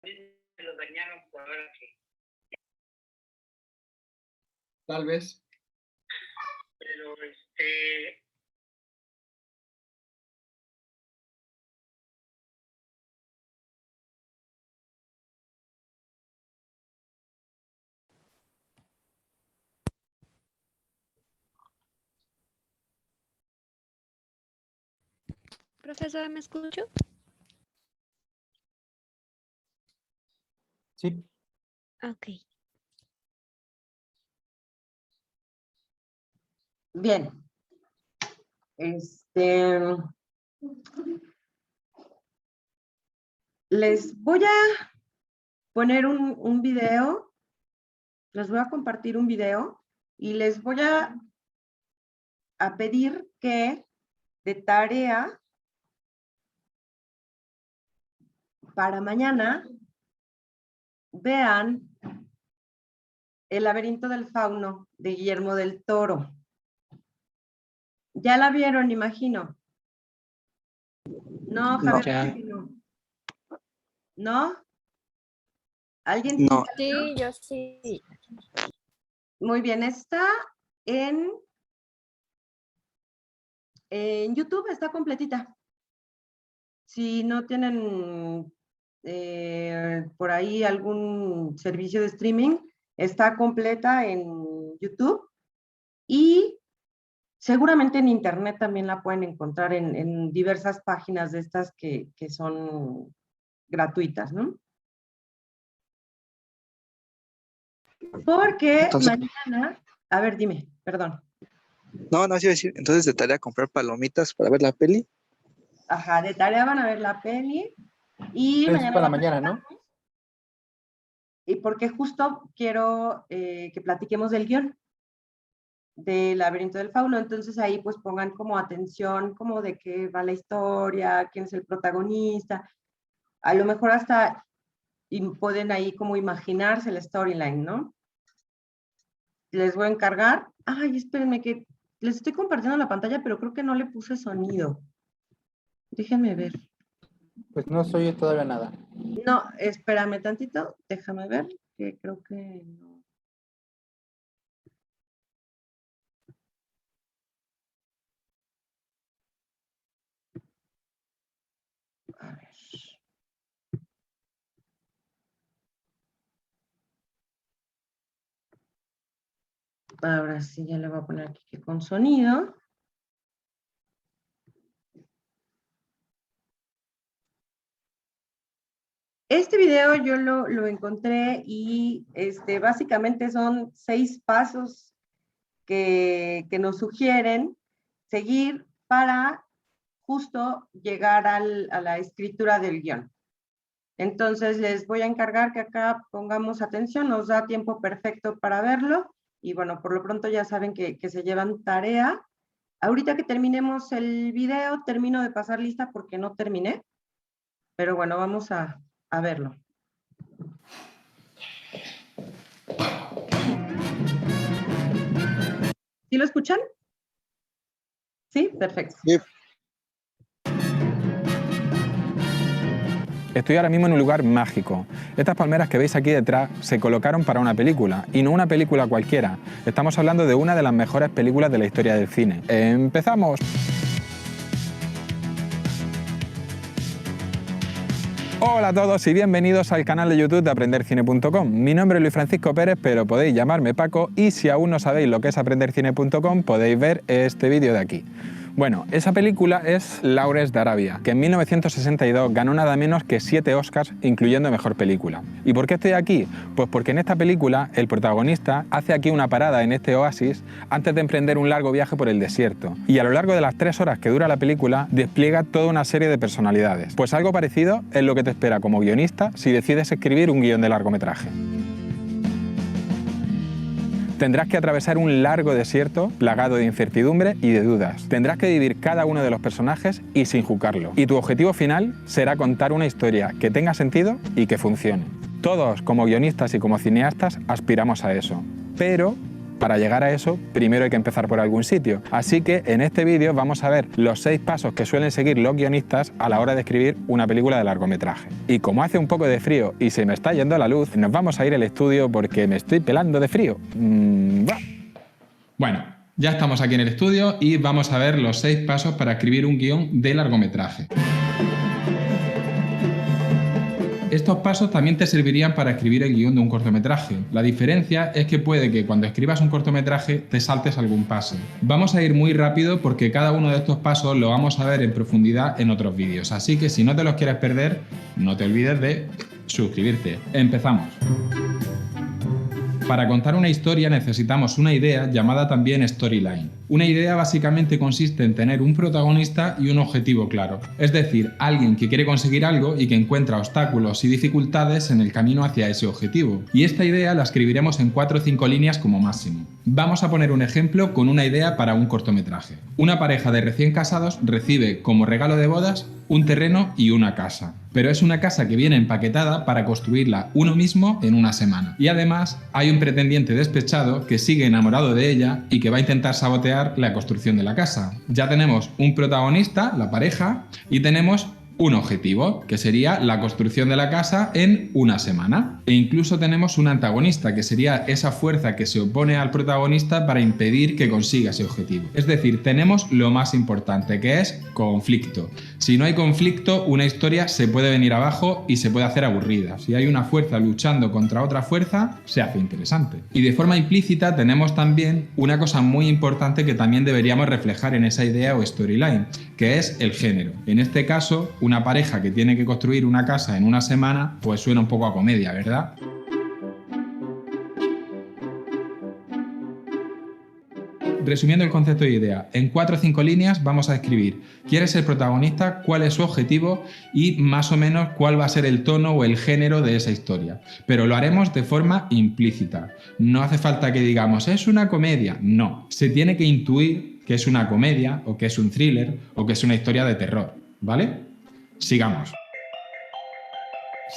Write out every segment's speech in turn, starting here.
Se lo dañaron por ahora que... Tal vez. Pero Profesora, ¿me escucho? Sí. Ok. Bien. Les voy a poner un video, les voy a compartir un video y les voy a pedir que de tarea para mañana vean El laberinto del fauno de Guillermo del Toro. ¿Ya la vieron, imagino? No, Javier, no. ¿No? ¿Alguien? No. Sí, yo sí. Muy bien, está en YouTube, está completita. Si no tienen por ahí algún servicio de streaming, está completa en YouTube y seguramente en internet también la pueden encontrar en diversas páginas de estas que son gratuitas, ¿no? Porque Entonces, mañana, a ver, dime, perdón. no, sí iba a decir, entonces de tarea comprar palomitas para ver la peli. Ajá, de tarea van a ver la peli y Es mañana para la mañana, ¿no? y porque justo quiero que platiquemos del guión del laberinto del fauno, entonces ahí pues pongan como atención, como de qué va la historia, quién es el protagonista, a lo mejor hasta pueden ahí como imaginarse la storyline, ¿no? Les voy a encargar, ay, espérenme que les estoy compartiendo la pantalla, pero creo que no le puse sonido. Déjenme ver. Pues no soy todavía nada. No, espérame tantito, déjame ver, que creo que no. A ver. Ahora sí, ya le voy a poner aquí que con sonido. Este video yo lo encontré y básicamente son 6 pasos que nos sugieren seguir para justo llegar a la escritura del guión. Entonces les voy a encargar que acá pongamos atención, nos da tiempo perfecto para verlo y bueno, por lo pronto ya saben que se llevan tarea. Ahorita que terminemos el video, termino de pasar lista porque no terminé, pero bueno, vamos a verlo. ¿Sí lo escuchan? Sí, perfecto. Sí. Estoy ahora mismo en un lugar mágico. Estas palmeras que veis aquí detrás se colocaron para una película, y no una película cualquiera. Estamos hablando de una de las mejores películas de la historia del cine. ¡Empezamos! Hola a todos y bienvenidos al canal de YouTube de aprendercine.com. Mi nombre es Luis Francisco Pérez, pero podéis llamarme Paco, y si aún no sabéis lo que es aprendercine.com podéis ver este vídeo de aquí. Bueno, esa película es Lawrence de Arabia, que en 1962 ganó nada menos que 7 Oscars, incluyendo Mejor Película. ¿Y por qué estoy aquí? Pues porque en esta película el protagonista hace aquí una parada en este oasis antes de emprender un largo viaje por el desierto. Y a lo largo de las 3 horas que dura la película despliega toda una serie de personalidades. Pues algo parecido es lo que te espera como guionista si decides escribir un guión de largometraje. Tendrás que atravesar un largo desierto plagado de incertidumbre y de dudas. Tendrás que vivir cada uno de los personajes y sin juzgarlo. Y tu objetivo final será contar una historia que tenga sentido y que funcione. Todos, como guionistas y como cineastas, aspiramos a eso. Pero para llegar a eso, primero hay que empezar por algún sitio. Así que en este vídeo vamos a ver los 6 pasos que suelen seguir los guionistas a la hora de escribir una película de largometraje. Y como hace un poco de frío y se me está yendo la luz, nos vamos a ir al estudio porque me estoy pelando de frío. Bueno, ya estamos aquí en el estudio y vamos a ver los 6 pasos para escribir un guión de largometraje. Estos pasos también te servirían para escribir el guión de un cortometraje. La diferencia es que puede que cuando escribas un cortometraje te saltes algún paso. Vamos a ir muy rápido porque cada uno de estos pasos lo vamos a ver en profundidad en otros vídeos. Así que si no te los quieres perder, no te olvides de suscribirte. Empezamos. Para contar una historia necesitamos una idea llamada también storyline. Una idea básicamente consiste en tener un protagonista y un objetivo claro, es decir, alguien que quiere conseguir algo y que encuentra obstáculos y dificultades en el camino hacia ese objetivo. Y esta idea la escribiremos en 4 o 5 líneas como máximo. Vamos a poner un ejemplo con una idea para un cortometraje. Una pareja de recién casados recibe como regalo de bodas un terreno y una casa. Pero es una casa que viene empaquetada para construirla uno mismo en una semana. Y además hay un pretendiente despechado que sigue enamorado de ella y que va a intentar sabotear la construcción de la casa. Ya tenemos un protagonista, la pareja, y tenemos un objetivo, que sería la construcción de la casa en una semana. E incluso tenemos un antagonista, que sería esa fuerza que se opone al protagonista para impedir que consiga ese objetivo. Es decir, tenemos lo más importante, que es conflicto. Si no hay conflicto, una historia se puede venir abajo y se puede hacer aburrida. Si hay una fuerza luchando contra otra fuerza, se hace interesante. Y de forma implícita tenemos también una cosa muy importante que también deberíamos reflejar en esa idea o storyline, que es el género. En este caso, una pareja que tiene que construir una casa en una semana, pues suena un poco a comedia, ¿verdad? Resumiendo el concepto de idea, en 4 o 5 líneas vamos a escribir quién es el protagonista, cuál es su objetivo y más o menos cuál va a ser el tono o el género de esa historia. Pero lo haremos de forma implícita. No hace falta que digamos es una comedia, no. Se tiene que intuir que es una comedia o que es un thriller o que es una historia de terror, ¿vale? Sigamos.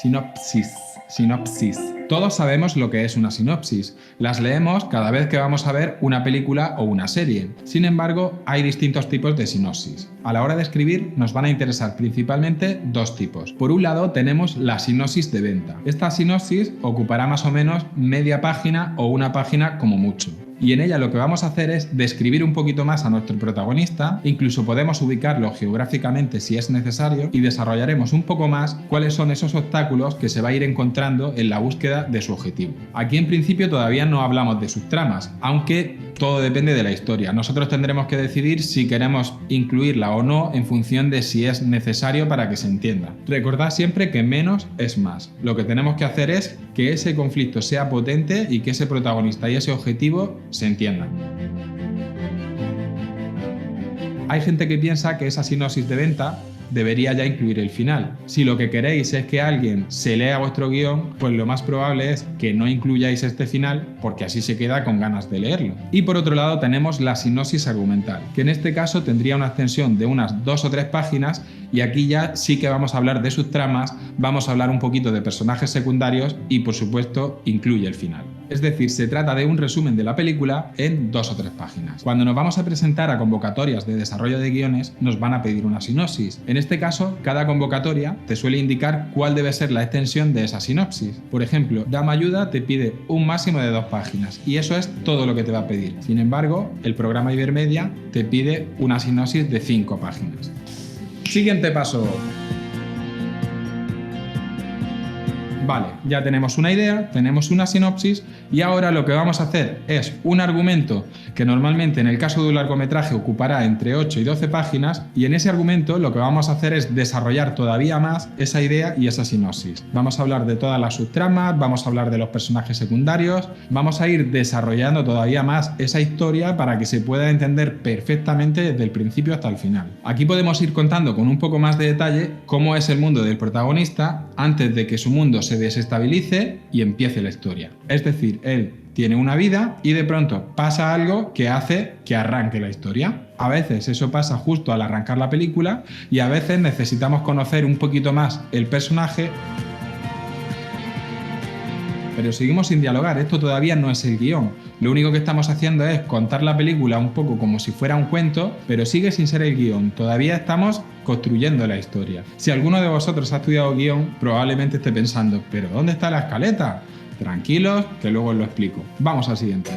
Sinopsis. Todos sabemos lo que es una sinopsis. Las leemos cada vez que vamos a ver una película o una serie. Sin embargo, hay distintos tipos de sinopsis. A la hora de escribir nos van a interesar principalmente 2 tipos. Por un lado tenemos la sinopsis de venta. Esta sinopsis ocupará más o menos media página o una página como mucho. Y en ella lo que vamos a hacer es describir un poquito más a nuestro protagonista, incluso podemos ubicarlo geográficamente si es necesario y desarrollaremos un poco más cuáles son esos obstáculos que se va a ir encontrando en la búsqueda de su objetivo. Aquí en principio todavía no hablamos de sus tramas, aunque todo depende de la historia. Nosotros tendremos que decidir si queremos incluirla o no en función de si es necesario para que se entienda. Recordad siempre que menos es más. Lo que tenemos que hacer es que ese conflicto sea potente y que ese protagonista y ese objetivo se entiendan. Hay gente que piensa que esa sinopsis de venta debería ya incluir el final. Si lo que queréis es que alguien se lea vuestro guión, pues lo más probable es que no incluyáis este final porque así se queda con ganas de leerlo. Y por otro lado tenemos la sinopsis argumental, que en este caso tendría una extensión de unas 2 o 3 páginas y aquí ya sí que vamos a hablar de sus tramas, vamos a hablar un poquito de personajes secundarios y por supuesto incluye el final. Es decir, se trata de un resumen de la película en 2 o 3 páginas. Cuando nos vamos a presentar a convocatorias de desarrollo de guiones, nos van a pedir una sinopsis. En este caso, cada convocatoria te suele indicar cuál debe ser la extensión de esa sinopsis. Por ejemplo, Dama Ayuda te pide un máximo de 2 páginas y eso es todo lo que te va a pedir. Sin embargo, el programa Ibermedia te pide una sinopsis de 5 páginas. Siguiente paso. Vale, ya tenemos una idea, tenemos una sinopsis y ahora lo que vamos a hacer es un argumento que normalmente en el caso de un largometraje ocupará entre 8 y 12 páginas y en ese argumento lo que vamos a hacer es desarrollar todavía más esa idea y esa sinopsis. Vamos a hablar de todas las subtramas, vamos a hablar de los personajes secundarios, vamos a ir desarrollando todavía más esa historia para que se pueda entender perfectamente desde el principio hasta el final. Aquí podemos ir contando con un poco más de detalle cómo es el mundo del protagonista antes de que su mundo se desestabilice y empiece la historia. Es decir, él tiene una vida y de pronto pasa algo que hace que arranque la historia. A veces eso pasa justo al arrancar la película y a veces necesitamos conocer un poquito más el personaje pero seguimos sin dialogar, esto todavía no es el guión. Lo único que estamos haciendo es contar la película un poco como si fuera un cuento, pero sigue sin ser el guión, todavía estamos construyendo la historia. Si alguno de vosotros ha estudiado guión, probablemente esté pensando, ¿pero dónde está la escaleta? Tranquilos, que luego os lo explico. Vamos al siguiente.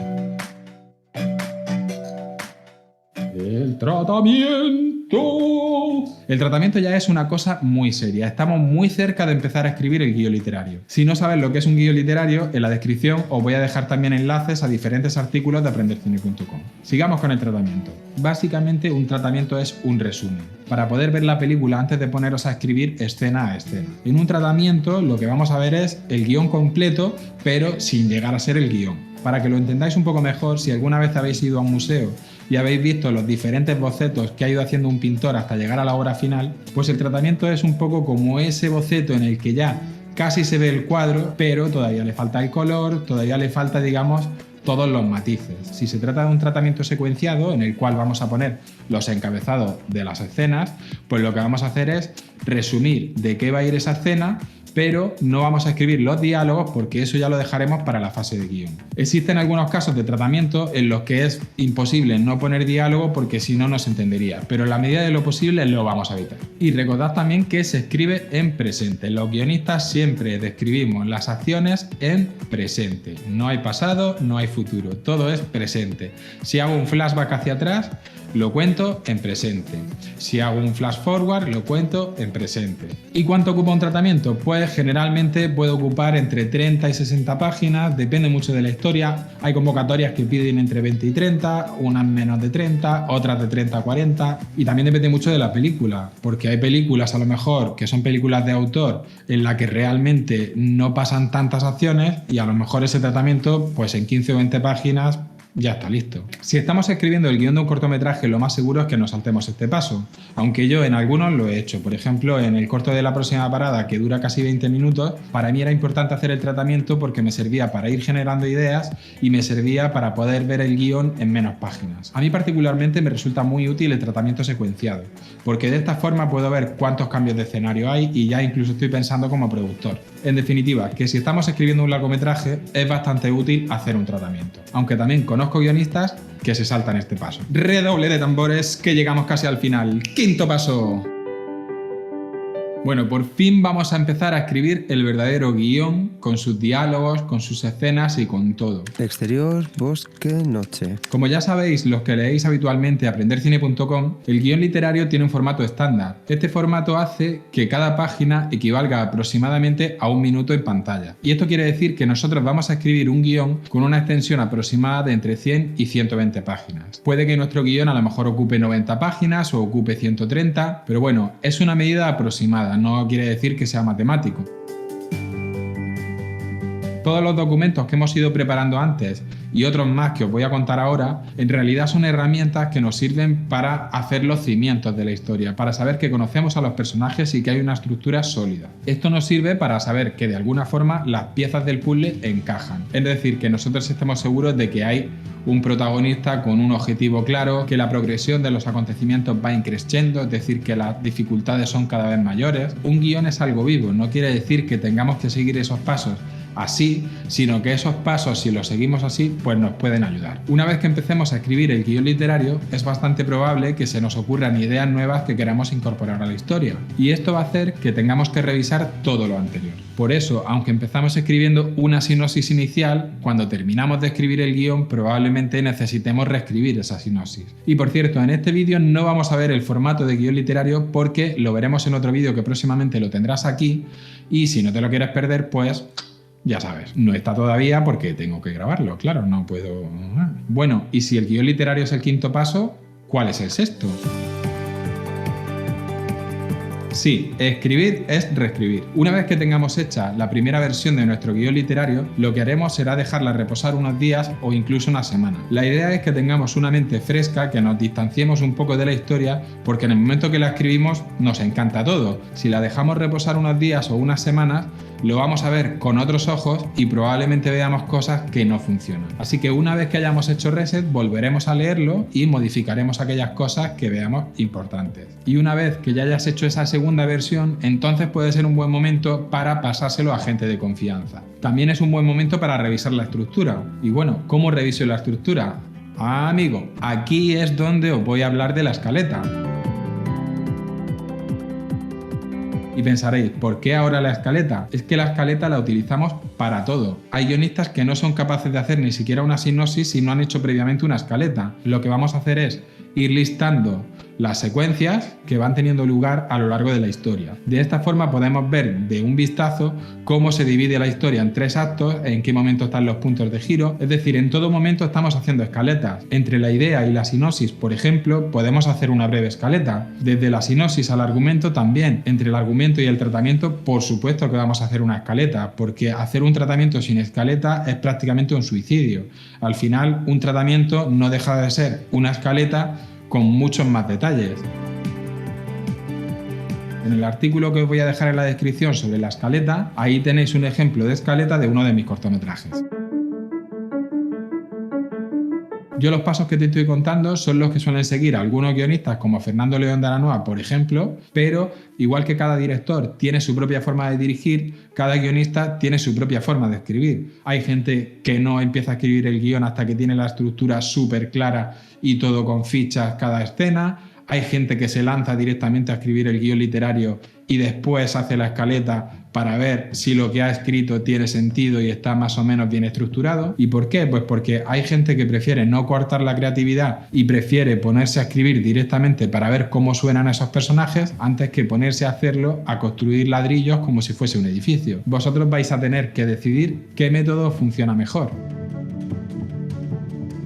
El tratamiento. El tratamiento ya es una cosa muy seria. Estamos muy cerca de empezar a escribir el guión literario. Si no sabes lo que es un guión literario, en la descripción os voy a dejar también enlaces a diferentes artículos de aprendercine.com. Sigamos con el tratamiento. Básicamente un tratamiento es un resumen, para poder ver la película antes de poneros a escribir escena a escena. En un tratamiento lo que vamos a ver es el guión completo, pero sin llegar a ser el guión. Para que lo entendáis un poco mejor, si alguna vez habéis ido a un museo y habéis visto los diferentes bocetos que ha ido haciendo un pintor hasta llegar a la obra final, pues el tratamiento es un poco como ese boceto en el que ya casi se ve el cuadro, pero todavía le falta el color, todavía le falta, digamos, todos los matices. Si se trata de un tratamiento secuenciado en el cual vamos a poner los encabezados de las escenas, pues lo que vamos a hacer es resumir de qué va a ir esa escena, pero no vamos a escribir los diálogos porque eso ya lo dejaremos para la fase de guión. Existen algunos casos de tratamiento en los que es imposible no poner diálogo porque si no, no se entendería, pero en la medida de lo posible lo vamos a evitar. Y recordad también que se escribe en presente. Los guionistas siempre describimos las acciones en presente. No hay pasado, no hay futuro, todo es presente. Si hago un flashback hacia atrás, lo cuento en presente. Si hago un flash forward, lo cuento en presente. ¿Y cuánto ocupa un tratamiento? Pues generalmente puede ocupar entre 30 y 60 páginas, depende mucho de la historia. Hay convocatorias que piden entre 20 y 30, unas menos de 30, otras de 30 a 40. Y también depende mucho de la película, porque hay películas a lo mejor que son películas de autor en las que realmente no pasan tantas acciones y a lo mejor ese tratamiento, pues en 15 o 20 páginas, ya está listo. Si estamos escribiendo el guión de un cortometraje, lo más seguro es que nos saltemos este paso, aunque yo en algunos lo he hecho. Por ejemplo, en el corto de La próxima parada, que dura casi 20 minutos, para mí era importante hacer el tratamiento porque me servía para ir generando ideas y me servía para poder ver el guión en menos páginas. A mí particularmente me resulta muy útil el tratamiento secuenciado, porque de esta forma puedo ver cuántos cambios de escenario hay y ya incluso estoy pensando como productor. En definitiva, que si estamos escribiendo un largometraje es bastante útil hacer un tratamiento, aunque también conozco guionistas que se saltan este paso. Redoble de tambores, que llegamos casi al final. ¡Quinto paso! Bueno, por fin vamos a empezar a escribir el verdadero guión, con sus diálogos, con sus escenas y con todo. Exterior, bosque, noche. Como ya sabéis, los que leéis habitualmente aprendercine.com, el guión literario tiene un formato estándar. Este formato hace que cada página equivalga aproximadamente a 1 minuto en pantalla. Y esto quiere decir que nosotros vamos a escribir un guión con una extensión aproximada de entre 100 y 120 páginas. Puede que nuestro guión a lo mejor ocupe 90 páginas o ocupe 130, pero bueno, es una medida aproximada. No quiere decir que sea matemático. Todos los documentos que hemos ido preparando antes y otros más que os voy a contar ahora, en realidad son herramientas que nos sirven para hacer los cimientos de la historia, para saber que conocemos a los personajes y que hay una estructura sólida. Esto nos sirve para saber que de alguna forma las piezas del puzzle encajan. Es decir, que nosotros estemos seguros de que hay un protagonista con un objetivo claro, que la progresión de los acontecimientos va increciendo, es decir, que las dificultades son cada vez mayores. Un guión es algo vivo, no quiere decir que tengamos que seguir esos pasos así, sino que esos pasos, si los seguimos así, pues nos pueden ayudar. Una vez que empecemos a escribir el guión literario, es bastante probable que se nos ocurran ideas nuevas que queramos incorporar a la historia. Y esto va a hacer que tengamos que revisar todo lo anterior. Por eso, aunque empezamos escribiendo una sinopsis inicial, cuando terminamos de escribir el guión, probablemente necesitemos reescribir esa sinopsis. Y por cierto, en este vídeo no vamos a ver el formato de guión literario porque lo veremos en otro vídeo que próximamente lo tendrás aquí, y si no te lo quieres perder, pues ya sabes, no está todavía porque tengo que grabarlo, claro, no puedo. Bueno, y si el guión literario es el quinto paso, ¿cuál es el sexto? Sí, escribir es reescribir. Una vez que tengamos hecha la primera versión de nuestro guión literario, lo que haremos será dejarla reposar unos días o incluso una semana. La idea es que tengamos una mente fresca, que nos distanciemos un poco de la historia, porque en el momento que la escribimos nos encanta todo. Si la dejamos reposar unos días o unas semanas, lo vamos a ver con otros ojos y probablemente veamos cosas que no funcionan. Así que una vez que hayamos hecho reset, volveremos a leerlo y modificaremos aquellas cosas que veamos importantes. Y una vez que ya hayas hecho esa segunda versión, entonces puede ser un buen momento para pasárselo a gente de confianza. También es un buen momento para revisar la estructura. Y bueno, ¿cómo reviso la estructura? Ah, amigo, aquí es donde os voy a hablar de la escaleta. Y pensaréis, ¿por qué ahora la escaleta? Es que la escaleta la utilizamos para todo. Hay guionistas que no son capaces de hacer ni siquiera una sinopsis si no han hecho previamente una escaleta. Lo que vamos a hacer es ir listando las secuencias que van teniendo lugar a lo largo de la historia. De esta forma podemos ver de un vistazo cómo se divide la historia en 3 actos, en qué momento están los puntos de giro, es decir, en todo momento estamos haciendo escaletas. Entre la idea y la sinopsis, por ejemplo, podemos hacer una breve escaleta. Desde la sinopsis al argumento también. Entre el argumento y el tratamiento, por supuesto que vamos a hacer una escaleta, porque hacer un tratamiento sin escaleta es prácticamente un suicidio. Al final, un tratamiento no deja de ser una escaleta con muchos más detalles. En el artículo que os voy a dejar en la descripción sobre la escaleta, ahí tenéis un ejemplo de escaleta de uno de mis cortometrajes. Yo los pasos que te estoy contando son los que suelen seguir algunos guionistas como Fernando León de Aranoa, por ejemplo, pero igual que cada director tiene su propia forma de dirigir, cada guionista tiene su propia forma de escribir. Hay gente que no empieza a escribir el guión hasta que tiene la estructura súper clara y todo con fichas cada escena. Hay gente que se lanza directamente a escribir el guión literario y después hace la escaleta para ver si lo que ha escrito tiene sentido y está más o menos bien estructurado. ¿Y por qué? Pues porque hay gente que prefiere no cortar la creatividad y prefiere ponerse a escribir directamente para ver cómo suenan esos personajes antes que ponerse a hacerlo, a construir ladrillos como si fuese un edificio. Vosotros vais a tener que decidir qué método funciona mejor.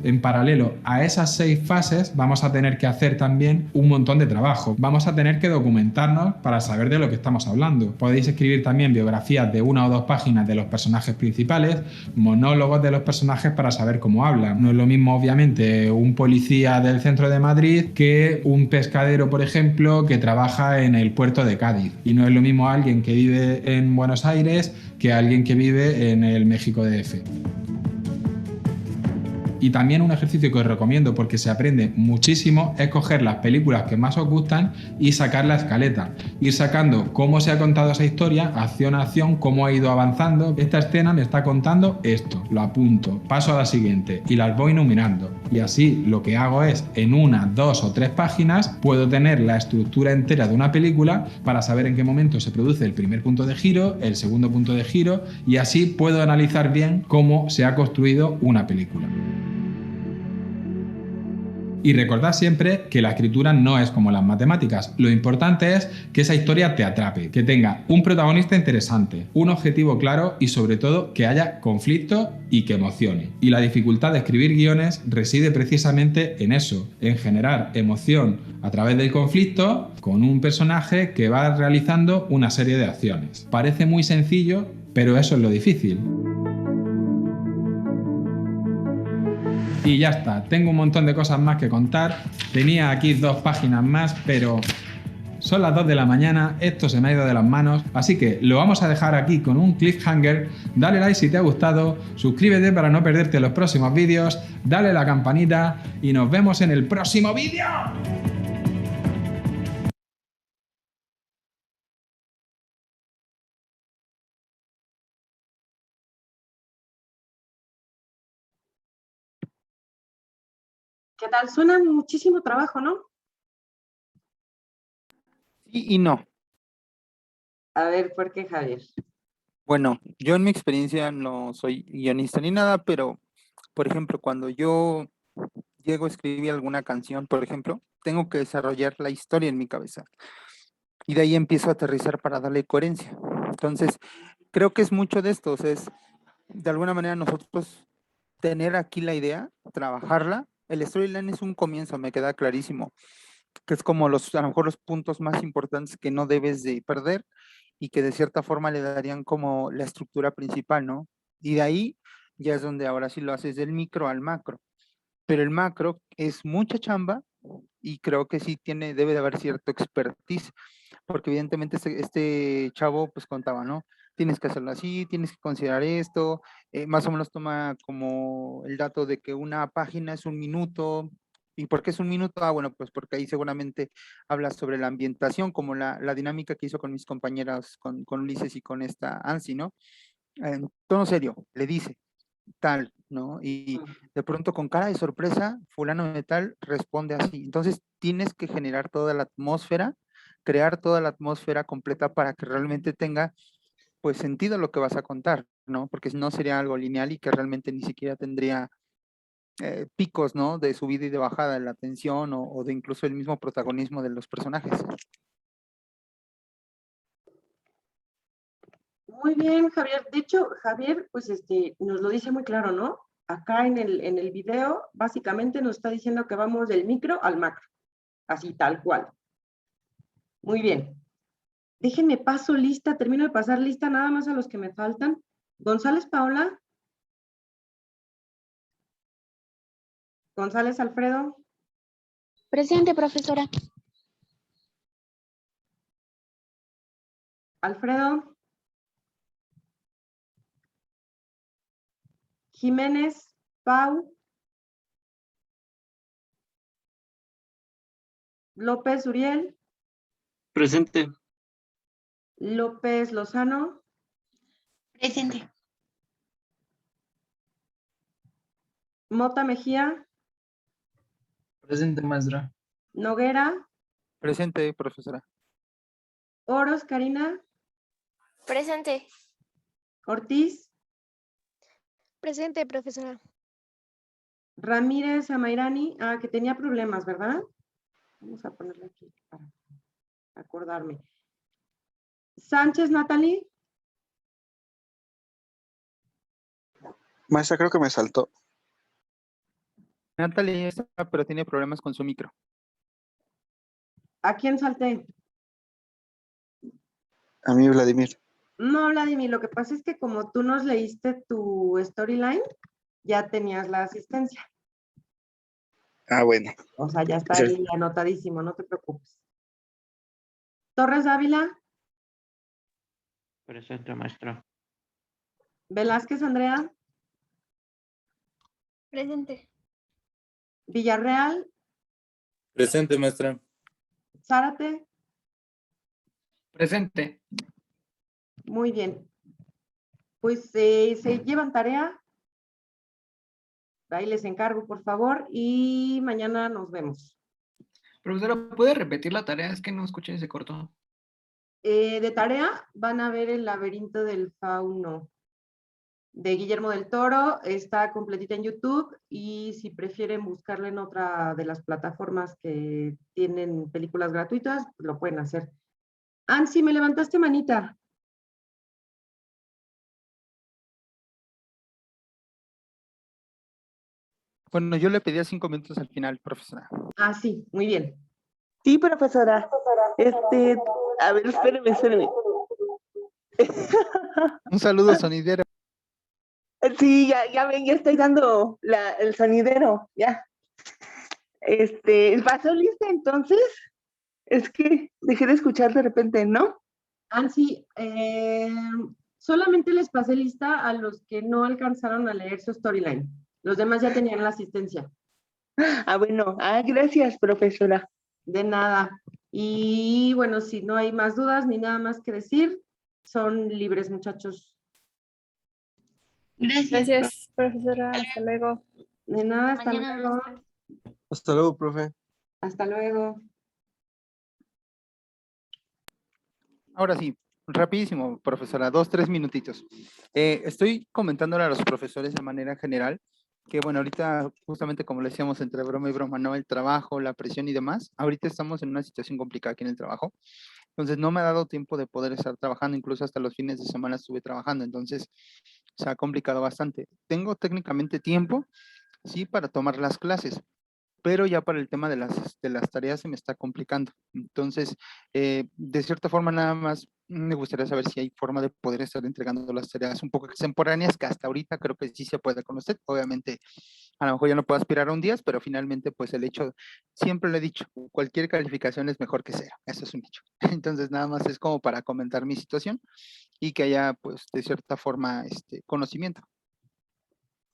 En paralelo a esas 6 fases vamos a tener que hacer también un montón de trabajo. Vamos a tener que documentarnos para saber de lo que estamos hablando. Podéis escribir también biografías de 1 o 2 páginas de los personajes principales, monólogos de los personajes para saber cómo hablan. No es lo mismo, obviamente, un policía del centro de Madrid que un pescadero, por ejemplo, que trabaja en el puerto de Cádiz. Y no es lo mismo alguien que vive en Buenos Aires que alguien que vive en el México DF. Y también un ejercicio que os recomiendo porque se aprende muchísimo es coger las películas que más os gustan y sacar la escaleta. Ir sacando cómo se ha contado esa historia, acción a acción, cómo ha ido avanzando. Esta escena me está contando esto, lo apunto, paso a la siguiente y las voy numerando. Y así lo que hago es, en 1, 2 o 3 páginas, puedo tener la estructura entera de una película para saber en qué momento se produce el primer punto de giro, el segundo punto de giro, y así puedo analizar bien cómo se ha construido una película. Y recordad siempre que la escritura no es como las matemáticas. Lo importante es que esa historia te atrape, que tenga un protagonista interesante, un objetivo claro y sobre todo que haya conflicto y que emocione. Y la dificultad de escribir guiones reside precisamente en eso, en generar emoción a través del conflicto con un personaje que va realizando una serie de acciones. Parece muy sencillo, pero eso es lo difícil. Y ya está, tengo un montón de cosas más que contar. Tenía aquí 2 páginas más, pero son las 2 de la mañana, esto se me ha ido de las manos, así que lo vamos a dejar aquí con un cliffhanger. Dale like si te ha gustado, suscríbete para no perderte los próximos vídeos, dale a la campanita y nos vemos en el próximo vídeo. ¿Qué tal? Suena muchísimo trabajo, ¿no? Sí y no. A ver, ¿por qué, Javier? Bueno, yo en mi experiencia no soy guionista ni nada, pero, por ejemplo, cuando yo llego a escribir alguna canción, por ejemplo, tengo que desarrollar la historia en mi cabeza. Y de ahí empiezo a aterrizar para darle coherencia. Entonces, creo que es mucho de esto. O sea, es de alguna manera nosotros tener aquí la idea, trabajarla. El storyline es un comienzo, me queda clarísimo, que es como a lo mejor los puntos más importantes que no debes de perder y que de cierta forma le darían como la estructura principal, ¿no? Y de ahí ya es donde ahora sí lo haces del micro al macro. Pero el macro es mucha chamba y creo que sí debe de haber cierto expertise, porque evidentemente este chavo pues contaba, ¿no? tienes que hacerlo así, tienes que considerar esto, más o menos toma como el dato de que una página es 1 minuto. ¿Y por qué es 1 minuto? Ah, bueno, pues porque ahí seguramente habla sobre la ambientación, como la dinámica que hizo con mis compañeras, con Ulises y con esta Ansi, ¿no? En tono serio, le dice tal, ¿no? Y de pronto con cara de sorpresa, fulano de tal responde así. Entonces tienes que generar toda la atmósfera, crear toda la atmósfera completa para que realmente tenga pues sentido lo que vas a contar, ¿no? Porque si no sería algo lineal y que realmente ni siquiera tendría picos, ¿no? De subida y de bajada de la tensión o de incluso el mismo protagonismo de los personajes. Muy bien, Javier. De hecho, Javier, pues nos lo dice muy claro, ¿no? Acá en el video, básicamente nos está diciendo que vamos del micro al macro, así tal cual. Muy bien. Déjenme paso lista, termino de pasar lista nada más a los que me faltan. González Paola. González Alfredo. Presente, profesora. Alfredo. Jiménez, Pau. López Uriel. Presente. López Lozano. Presente. Mota Mejía. Presente, maestra. Noguera. Presente, profesora. Oros Karina. Presente. Ortiz. Presente, profesora. Ramírez Amairani. Ah, que tenía problemas, ¿verdad? Vamos a ponerle aquí para acordarme. Sánchez Natalie. Maestra, creo que me saltó. Natalie está, pero tiene problemas con su micro. ¿A quién salté? A mí, Vladimir. No, Vladimir, lo que pasa es que como tú nos leíste tu storyline, ya tenías la asistencia. Ah, bueno. O sea, ya está Sí. ahí anotadísimo, no te preocupes. Torres Ávila. Presente, maestra. Velázquez Andrea. Presente. Villarreal. Presente, maestra. Zárate. Presente. Muy bien. Pues se llevan tarea. Ahí les encargo, por favor, y mañana nos vemos. Profesora, ¿puede repetir la tarea? Es que no escuché, se cortó. De tarea van a ver el laberinto del fauno de Guillermo del Toro. Está completita en YouTube y si prefieren buscarla en otra de las plataformas que tienen películas gratuitas, lo pueden hacer. Ansi, ¿me levantaste manita? Bueno, yo le pedía 5 minutos al final, profesora. Ah, sí, muy bien. Sí, profesora. A ver, espéreme. Un saludo, sonidero. Sí, ya ven, ya estoy dando el sonidero, ya. ¿Pasó lista entonces? Es que dejé de escuchar de repente, ¿no? Ansi, solamente les pasé lista a los que no alcanzaron a leer su storyline. Los demás ya tenían la asistencia. Ah, bueno. Ah, gracias, profesora. De nada. Y bueno, si no hay más dudas ni nada más que decir, son libres, muchachos. Gracias, profesora. Hasta luego. De nada, hasta Mañana luego. nos vemos. Hasta luego, profe. Hasta luego. Ahora sí, rapidísimo, profesora, 2, 3 minutitos. Estoy comentándole a los profesores de manera general que, bueno, ahorita justamente como le decíamos entre broma y broma, ¿no? El trabajo, la presión y demás, ahorita estamos en una situación complicada aquí en el trabajo, entonces no me ha dado tiempo de poder estar trabajando, incluso hasta los fines de semana estuve trabajando, entonces se ha complicado bastante. Tengo técnicamente tiempo, sí, para tomar las clases, pero ya para el tema de las tareas se me está complicando. Entonces, de cierta forma nada más me gustaría saber si hay forma de poder estar entregando las tareas un poco extemporáneas, que hasta ahorita creo que sí se puede con usted. Obviamente, A lo mejor ya no puedo aspirar a un 10, pero finalmente pues el hecho, siempre lo he dicho, cualquier calificación es mejor que 0, eso es un hecho. Entonces nada más es como para comentar mi situación y que haya pues de cierta forma conocimiento.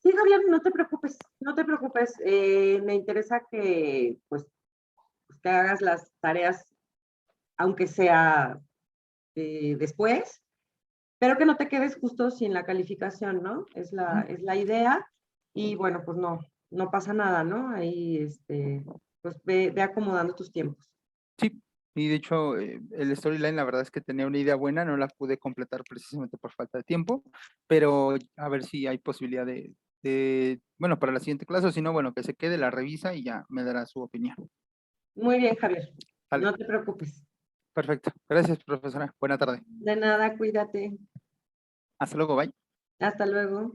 Sí, Javier, no te preocupes, no te preocupes. Me interesa que pues que hagas las tareas, aunque sea después, pero que no te quedes justo sin la calificación, ¿no? Es la idea. Y bueno, pues no pasa nada, ¿no? Ahí, pues ve acomodando tus tiempos. Sí, y de hecho el storyline la verdad es que tenía una idea buena, no la pude completar precisamente por falta de tiempo, pero a ver si hay posibilidad bueno, para la siguiente clase, o si no, bueno, que se quede, la revisa y ya me dará su opinión. Muy bien, Javier. Vale. No te preocupes. Perfecto. Gracias, profesora. Buena tarde. De nada, cuídate. Hasta luego, bye. Hasta luego.